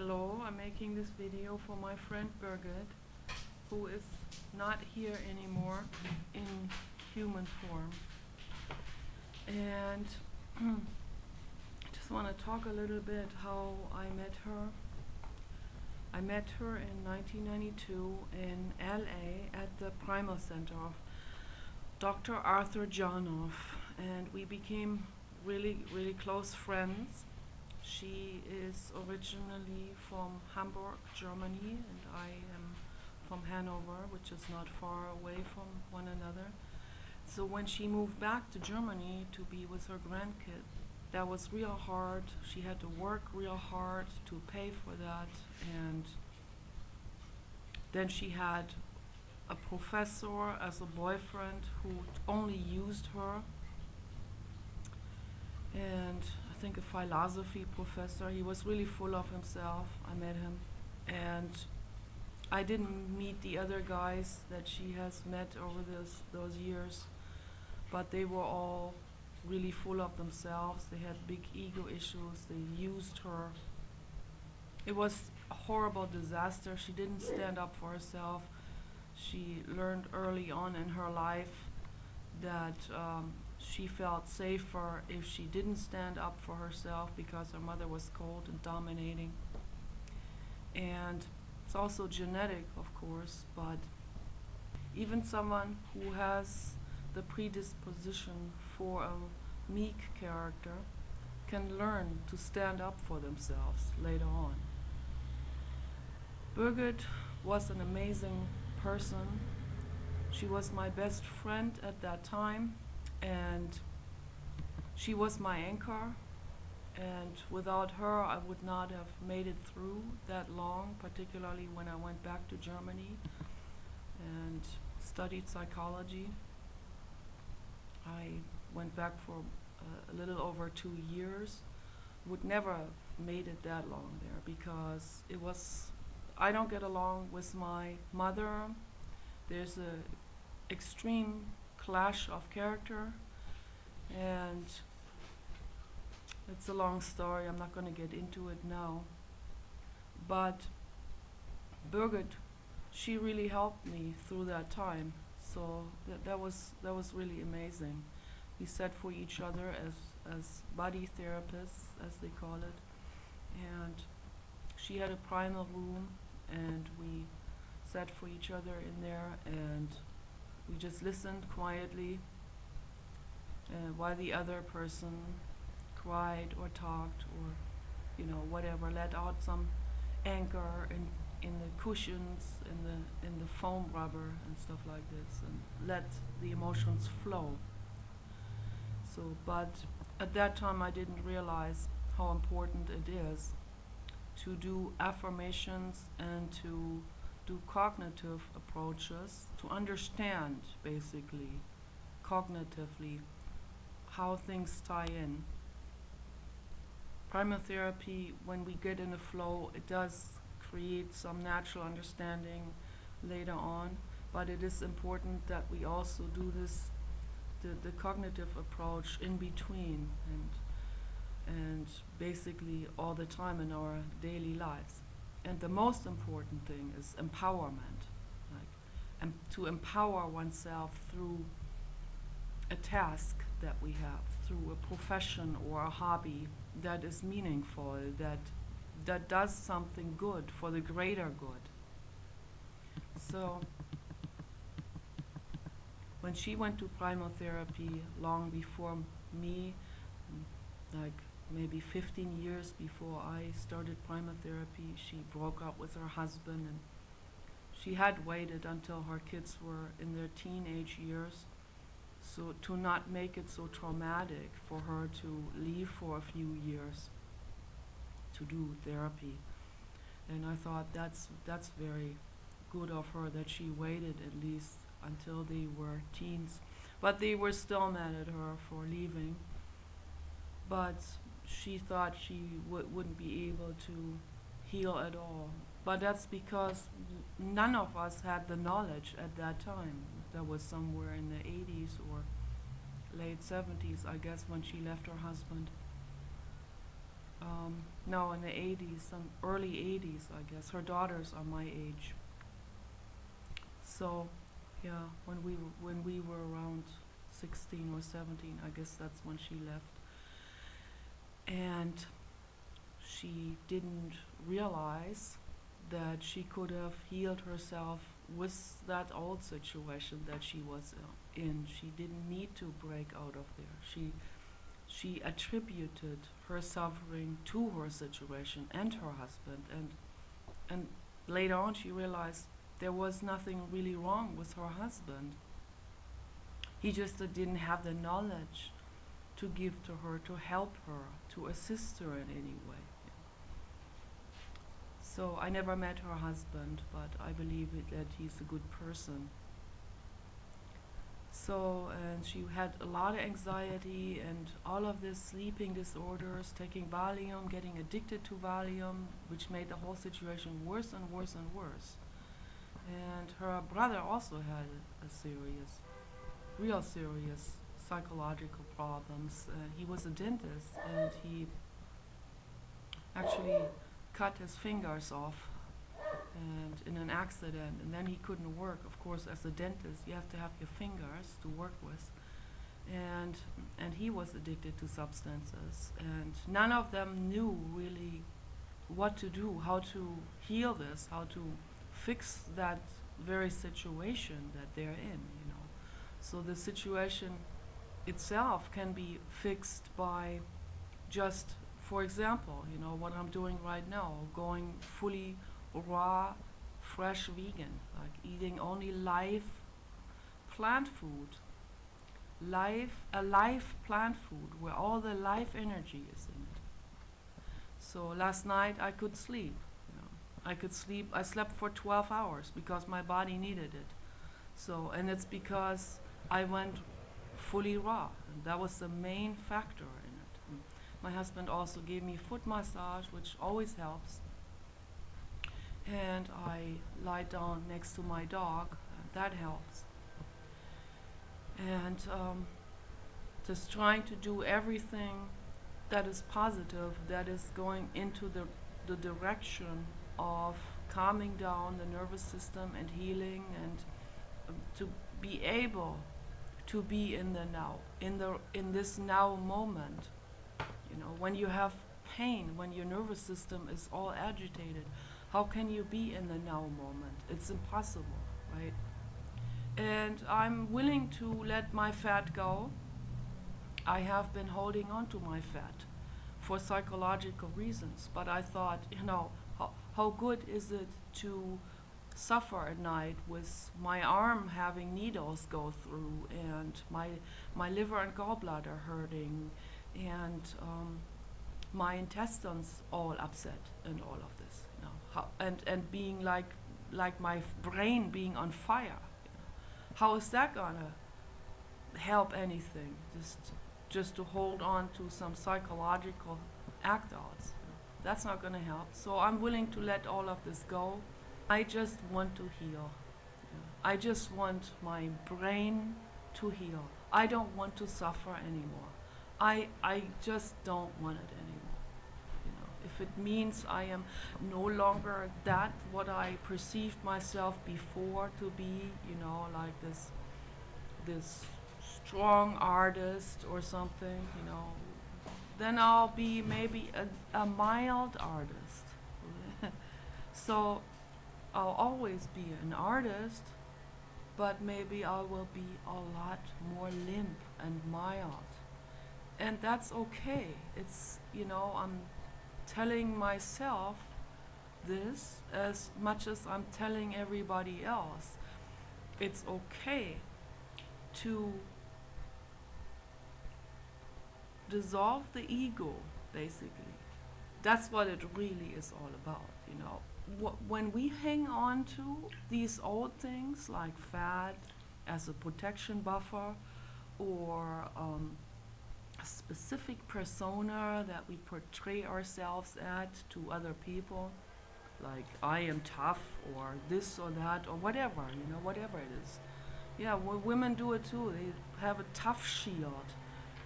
Hello, I'm making this video for my friend Birgit, who is not here anymore in human form. And I just want to talk a little bit how I met her. I met her in 1992 in LA at the Primal Center of Dr. Arthur Jonoff, and we became really, really close friends. She is originally from Hamburg, Germany, and I am from Hanover, which is not far away from one another. So when she moved back to Germany to be with her grandkid, that was real hard. She had to work real hard to pay for that, and then she had a professor as a boyfriend who only used her, and I think a philosophy professor. He was really full of himself. I met him, and I didn't meet the other guys that she has met over those years, but they were all really full of themselves. They had big ego issues. They used her. It was a horrible disaster. She didn't stand up for herself. She learned early on in her life that she felt safer if she didn't stand up for herself because her mother was cold and dominating. And it's also genetic, of course, but even someone who has the predisposition for a meek character can learn to stand up for themselves later on. Birgit was an amazing person. She was my best friend at that time, and she was my anchor, and without her I would not have made it through that long, particularly when I went back to Germany and studied psychology. I went back for a little over 2 years. Would never have made it that long there because I don't get along with my mother. There's a extreme clash of character, and it's a long story. I'm not going to get into it now. But Birgit, she really helped me through that time. So that was really amazing. We sat for each other as body therapists, as they call it, and she had a primal room, and we sat for each other in there, and we just listened quietly while the other person cried or talked or whatever, let out some anger in the cushions, in the foam rubber and stuff like this, and let the emotions flow. So, but at that time I didn't realize how important it is to do affirmations and to do cognitive approaches to understand, basically, cognitively, how things tie in. Primal therapy, when we get in the flow, it does create some natural understanding later on, but it is important that we also do the cognitive approach in between and basically all the time in our daily lives. And the most important thing is empowerment, to empower oneself through a task that we have, through a profession or a hobby that is meaningful, that does something good for the greater good. So when she went to primal therapy long before me, like maybe 15 years before I started primal therapy, she broke up with her husband, and she had waited until her kids were in their teenage years, so to not make it so traumatic for her to leave for a few years to do therapy. And I thought that's very good of her that she waited at least until they were teens. But they were still mad at her for leaving. But she thought she wouldn't be able to heal at all. But that's because none of us had the knowledge at that time. That was somewhere in the 80s or late 70s, I guess, when she left her husband. now in the 80s, some early 80s, I guess. Her daughters are my age. So, yeah, when we were around 16 or 17, I guess that's when she left. And she didn't realize that she could have healed herself with that old situation that she was in. She didn't need to break out of there. She attributed her suffering to her situation and her husband, and later on she realized there was nothing really wrong with her husband. He just didn't have the knowledge to give to her, to help her, to assist her in any way. So I never met her husband, but I believe that he's a good person. So, and she had a lot of anxiety and all of this sleeping disorders, taking Valium, getting addicted to Valium, which made the whole situation worse and worse and worse. And her brother also had real serious psychological problems. He was a dentist, and he actually cut his fingers off and in an accident, and then he couldn't work. Of course, as a dentist, you have to have your fingers to work with. And he was addicted to substances, and none of them knew really what to do, how to heal this, how to fix that very situation that they're in, you know. So the situation itself can be fixed by just, for example, you know, what I'm doing right now, going fully raw, fresh vegan, like eating only live plant food, a live plant food where all the life energy is in it. So last night I could sleep, you know. I slept for 12 hours because my body needed it. So, and it's because I went fully raw, and that was the main factor in it. And my husband also gave me foot massage, which always helps. And I lie down next to my dog, and that helps. And just trying to do everything that is positive, that is going into the direction of calming down the nervous system and healing, and to be able to be in the now, in this now moment. You know, when you have pain, when your nervous system is all agitated, how can you be in the now moment? It's impossible, right? And I'm willing to let my fat go. I have been holding on to my fat for psychological reasons, but I thought, you know, how good is it to suffer at night with my arm having needles go through, and my liver and gallbladder hurting, and my intestines all upset, and all of this, you know, and being like my brain being on fire. You know. How is that gonna help anything? Just to hold on to some psychological act-outs. You know. That's not gonna help. So I'm willing to let all of this go. I just want to heal. I just want my brain to heal. I don't want to suffer anymore. I just don't want it anymore. You know, if it means I am no longer that what I perceived myself before to be, you know, like this strong artist or something, you know, then I'll be maybe a mild artist. So I'll always be an artist, but maybe I will be a lot more limp and mild. And that's okay. It's, you know, I'm telling myself this as much as I'm telling everybody else. It's okay to dissolve the ego, basically. That's what it really is all about, you know. When we hang on to these old things like fat as a protection buffer, or a specific persona that we portray ourselves at to other people, like I am tough or this or that or whatever, you know, whatever it is. Yeah, women do it too. They have a tough shield.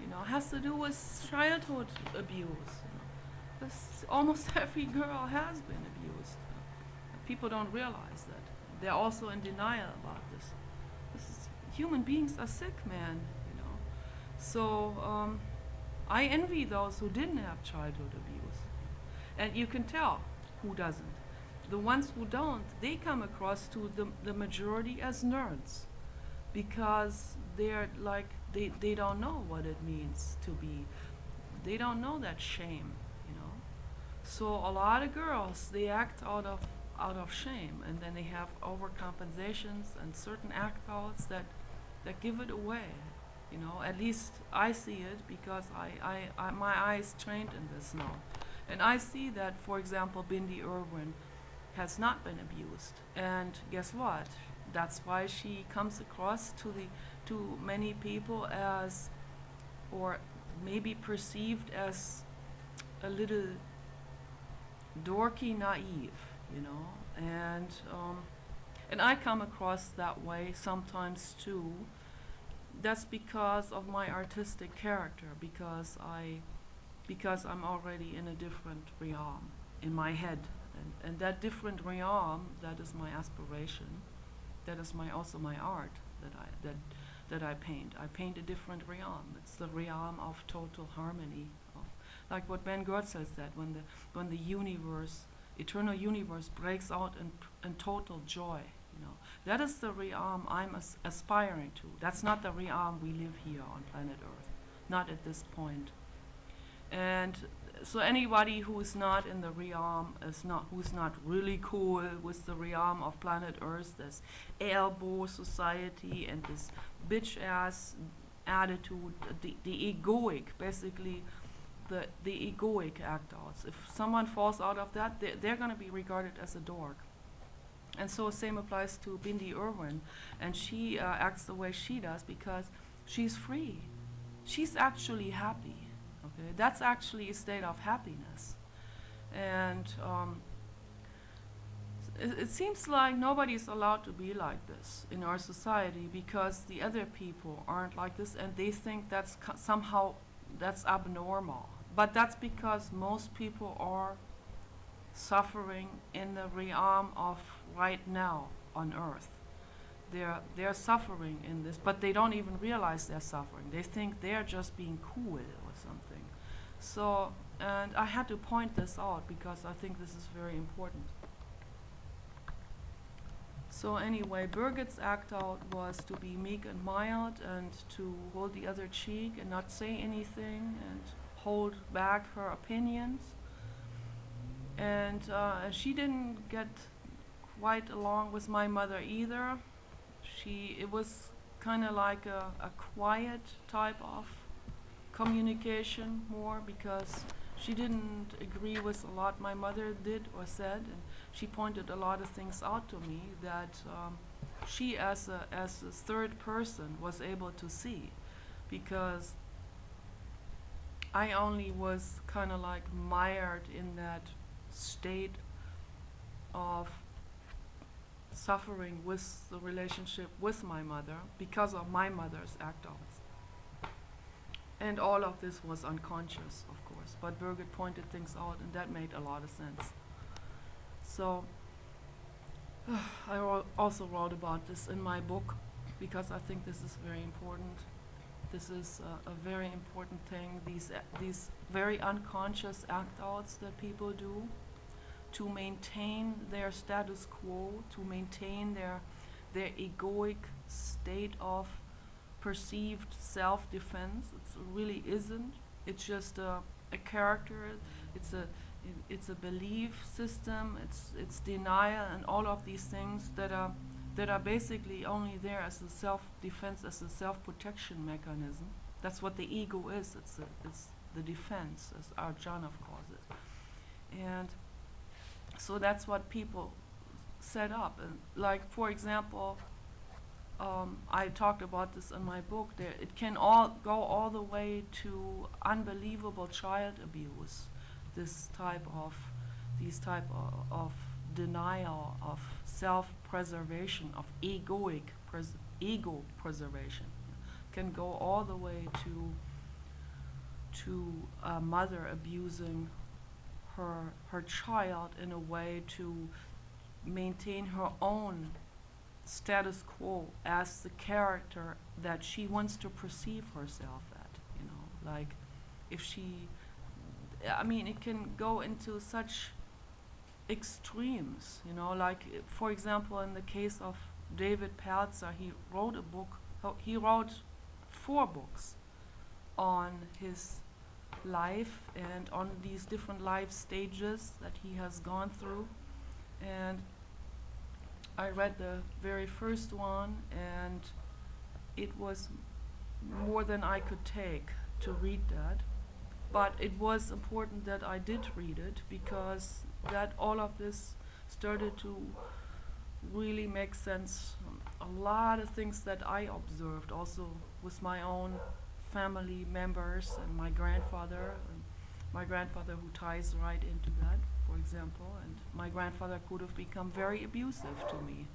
You know, it has to do with childhood abuse. You know. Almost every girl has been abused. People don't realize that. They're also in denial about this. Human beings are sick, man. You know. So I envy those who didn't have childhood abuse, and you can tell who doesn't. The ones who don't, they come across to the majority as nerds, because they're like they don't know what it means to be. They don't know that shame, you know. So a lot of girls, they act out of shame, and then they have overcompensations and certain act outs that give it away. You know, at least I see it because my eyes trained in this now, and I see that, for example, Bindi Irwin has not been abused, and guess what? That's why she comes across to many people as, or maybe perceived as, a little dorky naive, you know, and I come across that way sometimes too. That's because of my artistic character, because I'm already in a different realm in my head, and that different realm, that is my aspiration, that is also my art that I paint. I paint a different realm. It's the realm of total harmony, like what Ben Goetzel said, when the universe, eternal universe, breaks out in total joy. You know, that is the realm I'm aspiring to. That's not the realm we live here on planet Earth, not at this point. And so anybody who is not in the realm, who's not really cool with the realm of planet Earth, this elbow society and this bitch ass attitude, the egoic, basically the egoic act outs. If someone falls out of that, they're going to be regarded as a dork. And so same applies to Bindi Irwin, and she acts the way she does because she's free. She's actually happy. Okay, that's actually a state of happiness, and it seems like nobody's allowed to be like this in our society because the other people aren't like this, and they think that's somehow that's abnormal. But that's because most people are suffering in the realm of right now on Earth. They're suffering in this, but they don't even realize they're suffering. They think they're just being cool or something. So, and I had to point this out because I think this is very important. So anyway, Birgit's act out was to be meek and mild and to hold the other cheek and not say anything and hold back her opinions. And she didn't get quite along with my mother either. It was kind of like a quiet type of communication more, because she didn't agree with a lot my mother did or said, and she pointed a lot of things out to me that she as a third person was able to see, because I only was kind of like mired in that state of suffering with the relationship with my mother because of my mother's act outs. And all of this was unconscious, of course, but Birgit pointed things out, and that made a lot of sense. So I also wrote about this in my book because I think this is very important. This is a very important thing, these very unconscious act outs that people do to maintain their status quo, to maintain their egoic state of perceived self-defense. It really isn't. It's just a character. It's a belief system. It's denial and all of these things that are basically only there as a self-defense, as a self-protection mechanism. That's what the ego is. It's the defense, as Arjanov calls it. And so that's what people set up. And like, for example, I talked about this in my book. It can all go all the way to unbelievable child abuse. These type of denial, of self-preservation, of ego preservation, can go all the way to a mother abusing her child in a way to maintain her own status quo as the character that she wants to perceive herself at, like if she, I mean, it can go into such extremes, like for example, in the case of David Pelzer, he wrote 4 books on his life and on these different life stages that he has gone through. And I read the very first one, and it was more than I could take to read that. But it was important that I did read it, because that all of this started to really make sense. A lot of things that I observed also with my own family members and my grandfather who ties right into that, for example. And my grandfather could have become very abusive to me,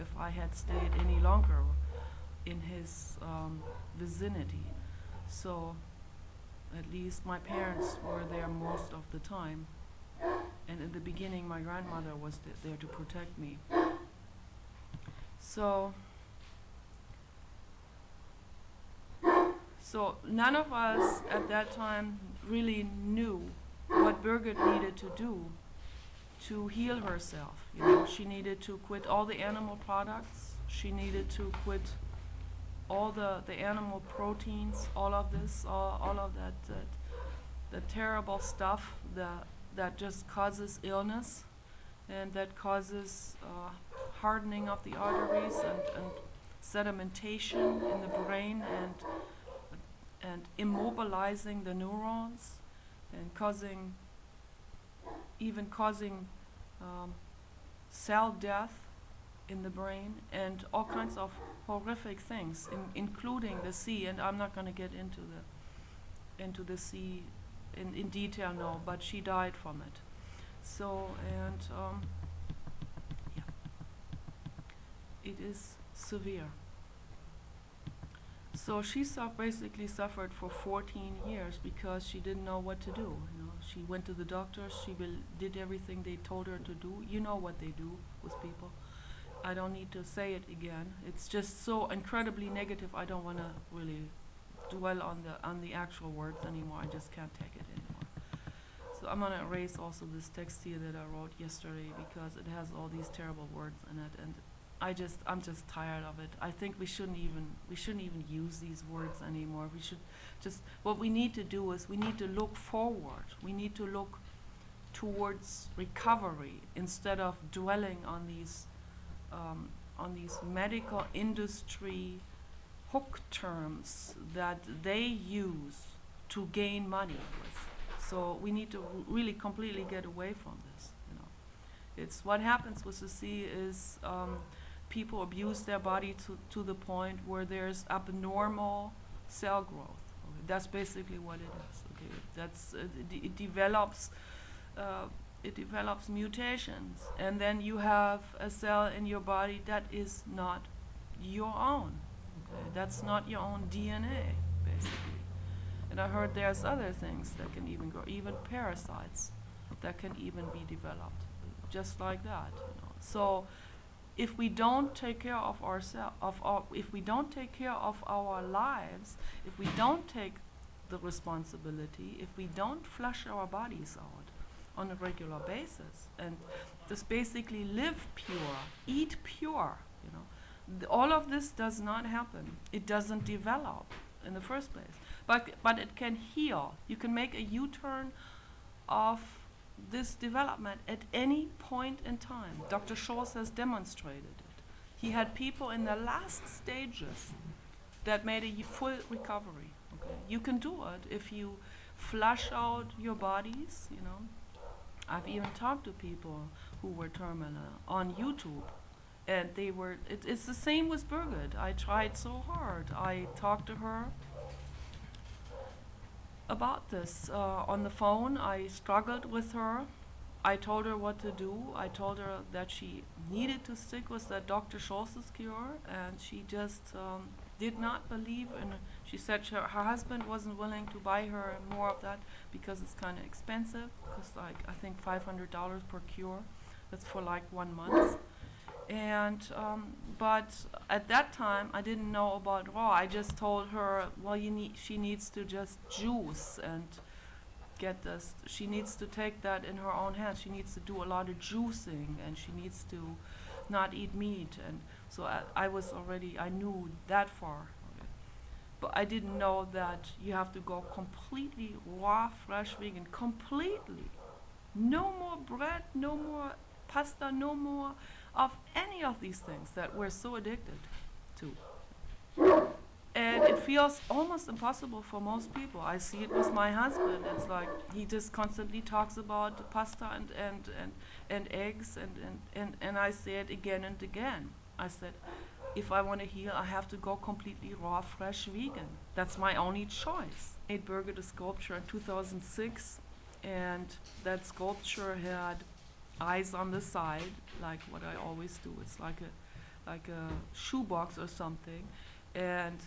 if I had stayed any longer in his vicinity. So at least my parents were there most of the time. And in the beginning, my grandmother was there to protect me. So none of us at that time really knew what Birgit needed to do to heal herself. She needed to quit all the animal products. She needed to quit all the animal proteins, all of this, all of the terrible stuff that just causes illness and that causes hardening of the arteries and sedimentation in the brain and immobilizing the neurons and causing cell death in the brain and all kinds of horrific things, including the sea. And I'm not going to get into the sea in detail now, but she died from it. So, and yeah, it is severe. So she basically suffered for 14 years because she didn't know what to do. She went to the doctors. She did everything they told her to do. You know what they do with people. I don't need to say it again. It's just so incredibly negative. I don't want to really dwell on the actual words anymore. I just can't take it anymore. So I'm gonna erase also this text here that I wrote yesterday because it has all these terrible words in it, and I'm just tired of it. I think we shouldn't even use these words anymore. We should just, what we need to do is we need to look forward. We need to look towards recovery instead of dwelling on these medical industry hook terms that they use to gain money with. So we need to really completely get away from this. It's what happens with the sea is people abuse their body to the point where there's abnormal cell growth. Okay? That's basically what it is. Okay, that's it develops. It develops mutations, and then you have a cell in your body that is not your own. Okay? That's not your own DNA, basically. And I heard there's other things that can even grow, even parasites that can even be developed, just like that. So, if we don't take care of ourselves, if we don't take care of our lives, if we don't take the responsibility, if we don't flush our bodies out on a regular basis and just basically live pure, eat pure, all of this does not happen. It doesn't develop in the first place. But it can heal. You can make a U-turn of this development at any point in time. Dr. Scholz has demonstrated it. He had people in the last stages that made a full recovery. Okay? You can do it if you flush out your bodies, I've even talked to people who were terminal on YouTube, and it's the same with Birgit. I tried so hard. I talked to her about this on the phone. I struggled with her. I told her what to do. I told her that she needed to stick with that Dr. Scholz's cure, and she just did not believe in it. She said her husband wasn't willing to buy her more of that because it's kind of expensive. Costs like I think $500 per cure. That's for like 1 month. And but at that time I didn't know about raw. I just told her, well, she needs to just juice and get this. She needs to take that in her own hands. She needs to do a lot of juicing, and she needs to not eat meat. And so I knew that far. But I didn't know that you have to go completely raw, fresh vegan, completely. No more bread, no more pasta, no more of any of these things that we're so addicted to. And it feels almost impossible for most people. I see it with my husband. It's like he just constantly talks about pasta and eggs, and I say it again and again. I said, if I want to heal, I have to go completely raw, fresh vegan. That's my only choice. I made Birgit a sculpture in 2006, and that sculpture had eyes on the side, like what I always do. It's like a shoebox or something, and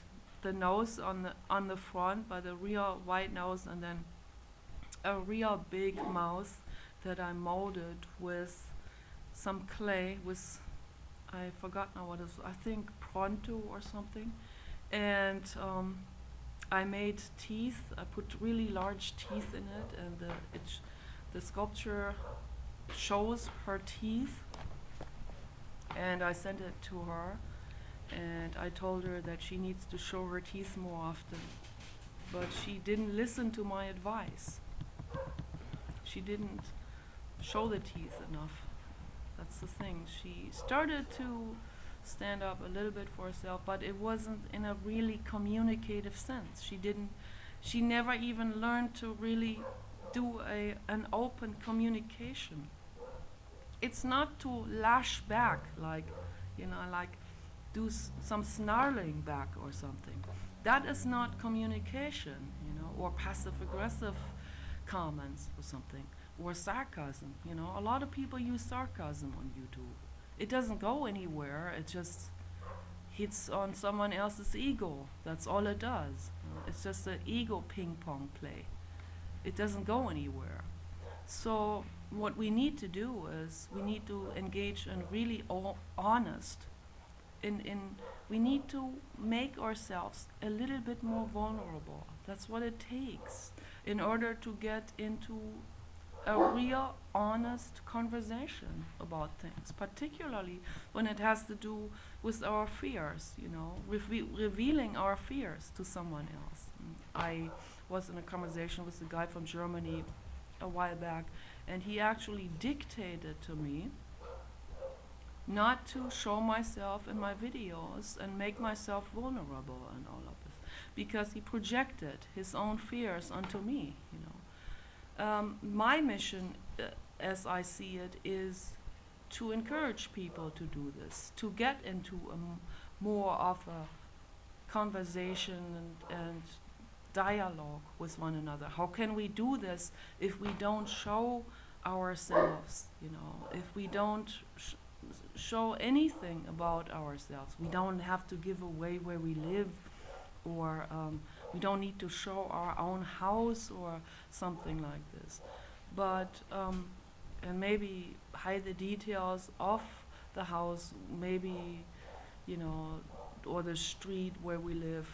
the nose on the front, by the real white nose, and then a real big mouth that I molded with some clay with, I forgot now what it is, I think Pronto or something. And I made teeth. I put really large teeth in it, and the sculpture shows her teeth. And I sent it to her, and I told her that she needs to show her teeth more often. But she didn't listen to my advice. She didn't show the teeth enough. That's the thing. She started to stand up a little bit for herself, but it wasn't in a really communicative sense. She never even learned to really do an open communication. It's not to lash back, like do some snarling back or something. That is not communication, or passive-aggressive comments or something, or sarcasm. A lot of people use sarcasm on YouTube. It doesn't go anywhere. It just hits on someone else's ego. That's all it does. It's just an ego ping pong play. It doesn't go anywhere. So what we need to do is we need to engage in really honest. We need to make ourselves a little bit more vulnerable. That's what it takes in order to get into a real honest conversation about things, particularly when it has to do with our fears, revealing our fears to someone else. I was in a conversation with a guy from Germany a while back, and he actually dictated to me not to show myself in my videos and make myself vulnerable and all of this, because he projected his own fears onto me. My mission, as I see it, is to encourage people to do this, to get into more of a conversation and dialogue with one another. How can we do this if we don't show ourselves, if we don't show anything about ourselves? We don't have to give away where we live, or we don't need to show our own house or something like this. But and maybe hide the details of the house, maybe, or the street where we live.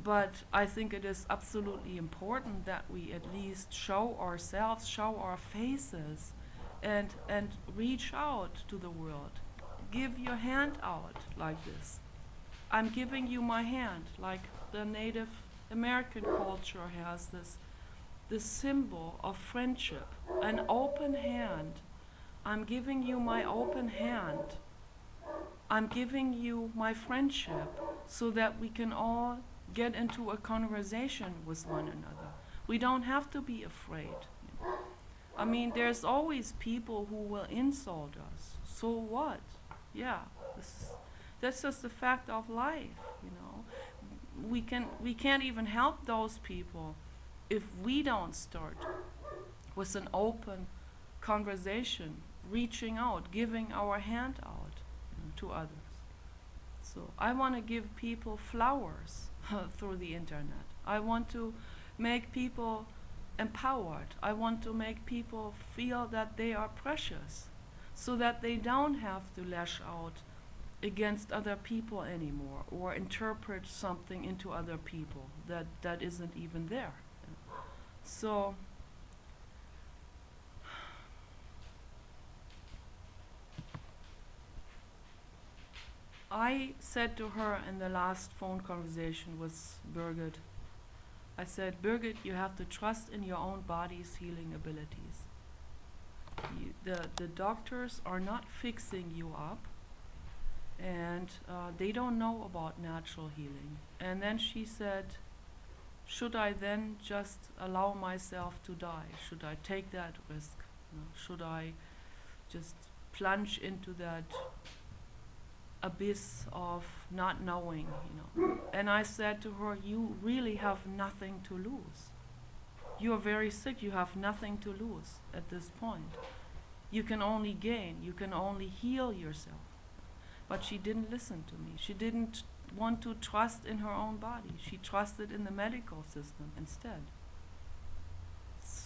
But I think it is absolutely important that we at least show ourselves, show our faces, and reach out to the world. Give your hand out like this. I'm giving you my hand, like the Native American culture has this symbol of friendship, an open hand. I'm giving you my open hand. I'm giving you my friendship so that we can all get into a conversation with one another. We don't have to be afraid. I mean, there's always people who will insult us. So what? Yeah, that's just the fact of life, We can't even help those people if we don't start with an open conversation, reaching out, giving our hand out to others. So I want to give people flowers through the internet. I want to make people empowered. I want to make people feel that they are precious, so that they don't have to lash out against other people anymore or interpret something into other people that isn't even there. So I said to her in the last phone conversation with Birgit, I said, Birgit, you have to trust in your own body's healing abilities. The doctors are not fixing you up, and they don't know about natural healing. And then she said, should I then just allow myself to die? Should I take that risk? Should I just plunge into that abyss of not knowing, And I said to her, you really have nothing to lose. You are very sick, you have nothing to lose at this point. You can only gain, you can only heal yourself. But she didn't listen to me. She didn't want to trust in her own body. She trusted in the medical system instead.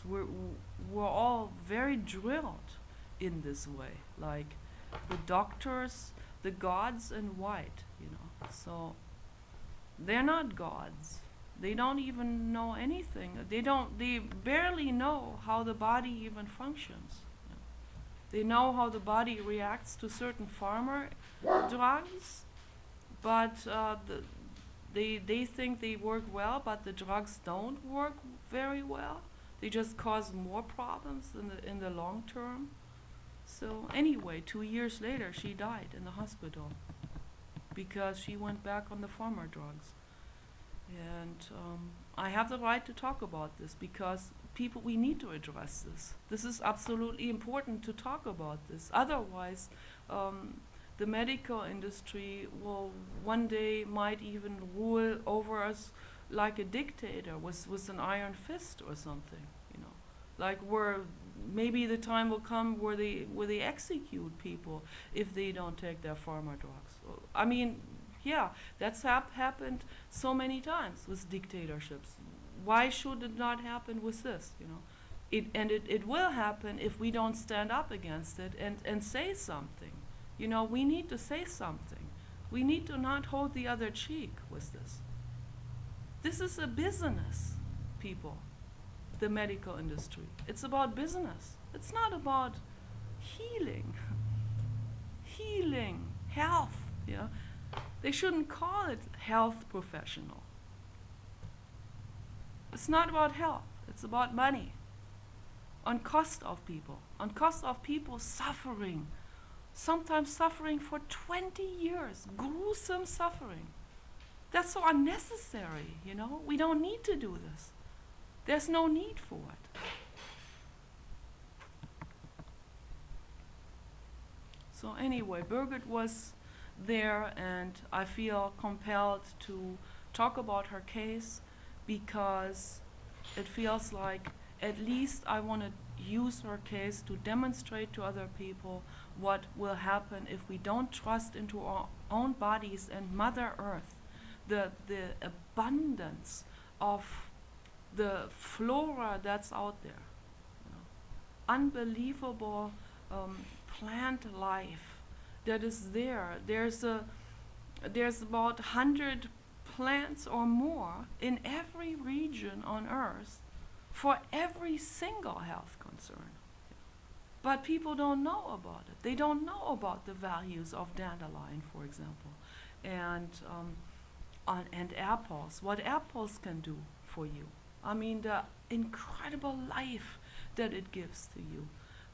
We're all very drilled in this way, like the doctors, the gods in white, So they're not gods. They don't even know anything. They barely know how the body even functions. They know how the body reacts to certain pharma drugs, but they think they work well, but the drugs don't work very well. They just cause more problems in the long term. So anyway, 2 years later, she died in the hospital because she went back on the pharma drugs. And I have the right to talk about this because we need to address this. This is absolutely important to talk about this. Otherwise, the medical industry will one day might even rule over us like a dictator with an iron fist or something, Like where maybe the time will come where they execute people if they don't take their pharma drugs. I mean, yeah, that's happened so many times with dictatorships. Why should it not happen with this, It will happen if we don't stand up against it and say something. We need to say something. We need to not hold the other cheek with this. This is a business, people, the medical industry. It's about business. It's not about healing. Healing, health, They shouldn't call it health professional. It's not about health. It's about money. On cost of people suffering. Sometimes suffering for 20 years. Gruesome suffering. That's so unnecessary, We don't need to do this. There's no need for it. So anyway, Birgit was there, and I feel compelled to talk about her case because it feels like at least I want to use her case to demonstrate to other people what will happen if we don't trust into our own bodies and Mother Earth, the abundance of the flora that's out there. Unbelievable plant life that is there. There's about 100 plants or more in every region on Earth for every single health concern. But people don't know about it. They don't know about the values of dandelion, for example, and apples, what apples can do for you. I mean, the incredible life that it gives to you,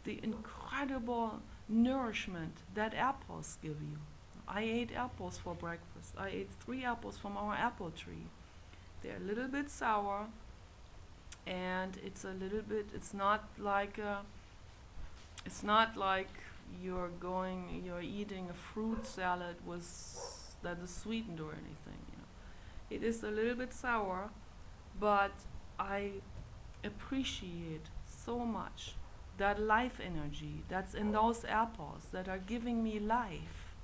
the incredible nourishment that apples give you. I ate apples for breakfast. I ate 3 apples from our apple tree. They're a little bit sour, and it's not like you're eating a fruit salad that is sweetened or anything. It is a little bit sour, but I appreciate so much that life energy that's in those apples that are giving me life,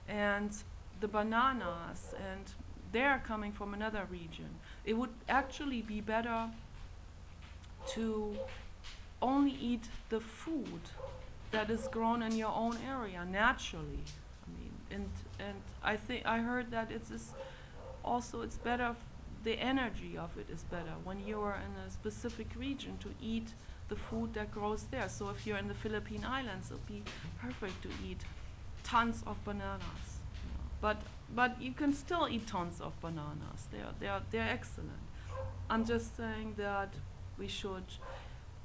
And the bananas, and they're coming from another region. It would actually be better to only eat the food that is grown in your own area naturally. I mean, and I think I heard that it's better. The energy of it is better when you are in a specific region to eat the food that grows there. So if you're in the Philippine Islands, it'll be perfect to eat tons of bananas. You know. But you can still eat tons of bananas. They're excellent. I'm just saying that we should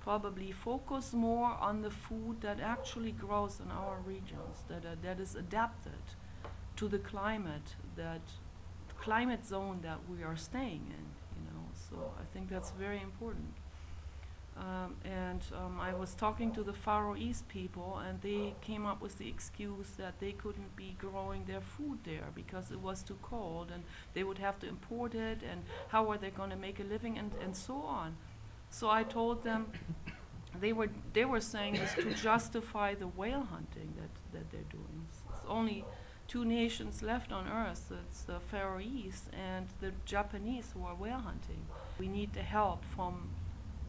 probably focus more on the food that actually grows in our regions, that is adapted to the climate zone that we are staying in, you know. So I think that's very important. I was talking to the Faroese people, and they came up with the excuse that they couldn't be growing their food there because it was too cold, and they would have to import it, and how are they going to make a living, and so on. So I told them they were saying this to justify the whale hunting that they're doing. It's only two nations left on Earth. It's the Faroese and the Japanese who are whale hunting. We need the help from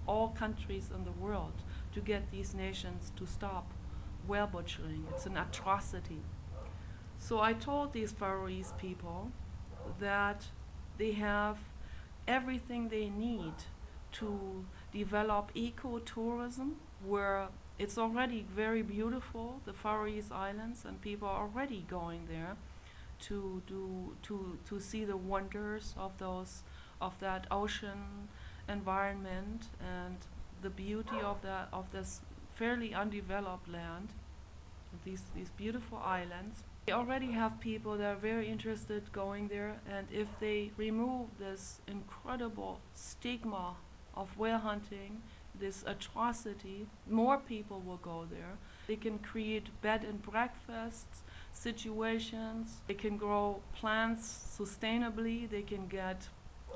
all countries in the world to get these nations to stop whale butchering. It's an atrocity. So I told these Faroese people that they have everything they need to develop ecotourism, where it's already very beautiful, the Faroese Islands, and people are already going there to see the wonders of that ocean environment and the beauty of this fairly undeveloped land, these beautiful islands. They already have people that are very interested going there, and if they remove this incredible stigma of whale hunting, this atrocity, more people will go there. They can create bed and breakfasts situations. They can grow plants sustainably. They can get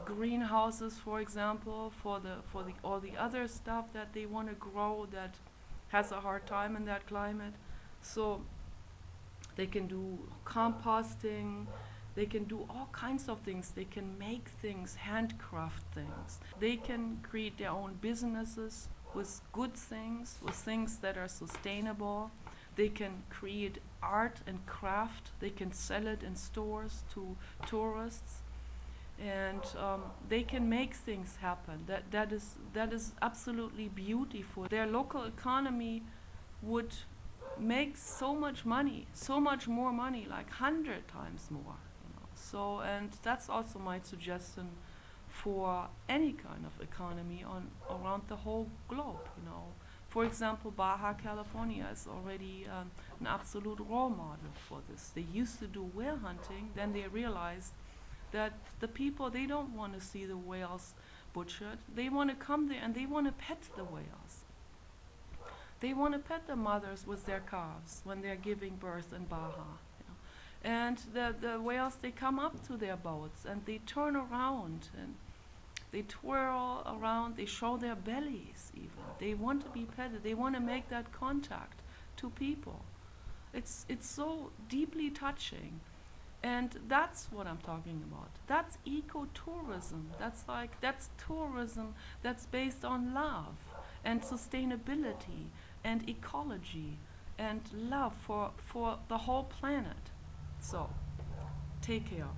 greenhouses, for example, for all the other stuff that they want to grow that has a hard time in that climate. So they can do composting. They can do all kinds of things. They can make things, handcraft things. They can create their own businesses with good things, with things that are sustainable. They can create art and craft. They can sell it in stores to tourists. And they can make things happen. That is absolutely beautiful. Their local economy would make so much money, so much more money, like 100 times more. So, and that's also my suggestion for any kind of economy around the whole globe. You know, for example, Baja California is already an absolute role model for this. They used to do whale hunting, then they realized that the people, they don't want to see the whales butchered. They want to come there and they want to pet the whales. They want to pet the mothers with their calves when they're giving birth in Baja. And the whales, they come up to their boats and they turn around and they twirl around, they show their bellies even. They want to be petted, they want to make that contact to people. It's so deeply touching. And that's what I'm talking about. That's ecotourism. That's tourism that's based on love and sustainability and ecology and love for the whole planet. So, take care.